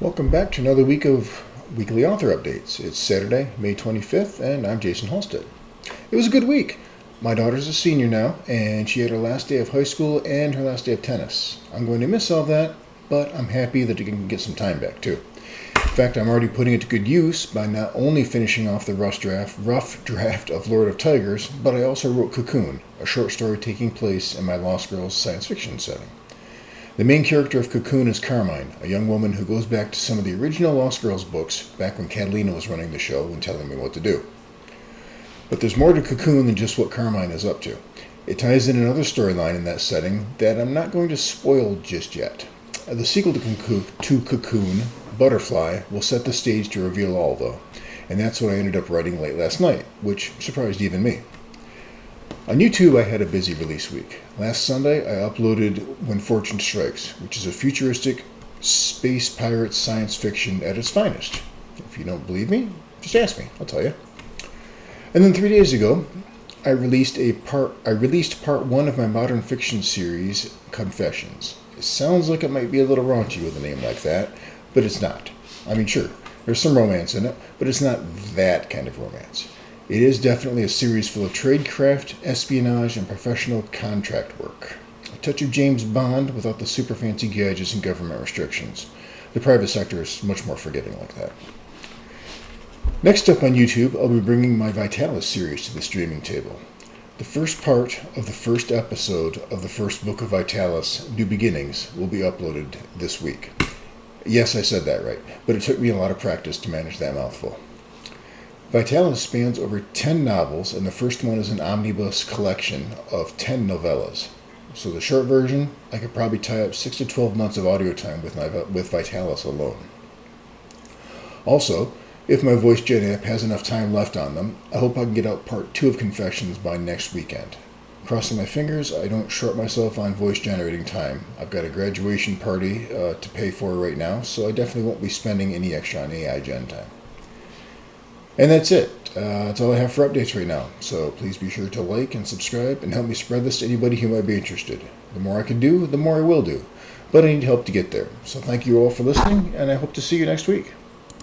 Welcome back to another week of weekly author updates. It's Saturday, May 25th, and I'm Jason Halstead. It was a good week. My daughter's a senior now, and she had her last day of high school and her last day of tennis. I'm going to miss all that, but I'm happy that I can get some time back too. In fact, I'm already putting it to good use by not only finishing off the rough draft of Lord of Tigers, but I also wrote Cocoon, a short story taking place in my Lost Girls science fiction setting. The main character of Cocoon is Carmine, a young woman who goes back to some of the original Lost Girls books back when Catalina was running the show and telling me what to do. But there's more to Cocoon than just what Carmine is up to. It ties in another storyline in that setting that I'm not going to spoil just yet. The sequel to Cocoon, Butterfly, will set the stage to reveal all, though, and that's what I ended up writing late last night, which surprised even me. On YouTube, I had a busy release week. Last Sunday, I uploaded When Fortune Strikes, which is a futuristic space pirate science fiction at its finest. If you don't believe me, just ask me, I'll tell you. And then 3 days ago, I released part 1 of my modern fiction series, Confessions. It sounds like it might be a little raunchy with a name like that, but it's not. I mean, sure, there's some romance in it, but it's not that kind of romance. It is definitely a series full of tradecraft, espionage, and professional contract work. A touch of James Bond without the super fancy gadgets and government restrictions. The private sector is much more forgiving like that. Next up on YouTube, I'll be bringing my Vitalis series to the streaming table. The first part of the first episode of the first book of Vitalis, New Beginnings, will be uploaded this week. Yes, I said that right, but it took me a lot of practice to manage that mouthful. Vitalis spans over 10 novels, and the first one is an omnibus collection of 10 novellas. So the short version, I could probably tie up 6 to 12 months of audio time with Vitalis alone. Also, if my voice gen app has enough time left on them, I hope I can get out part 2 of Confessions by next weekend. Crossing my fingers, I don't short myself on voice generating time. I've got a graduation party to pay for right now, so I definitely won't be spending any extra on AI gen time. And that's it. That's all I have for updates right now. So please be sure to like and subscribe and help me spread this to anybody who might be interested. The more I can do, the more I will do. But I need help to get there. So thank you all for listening, and I hope to see you next week.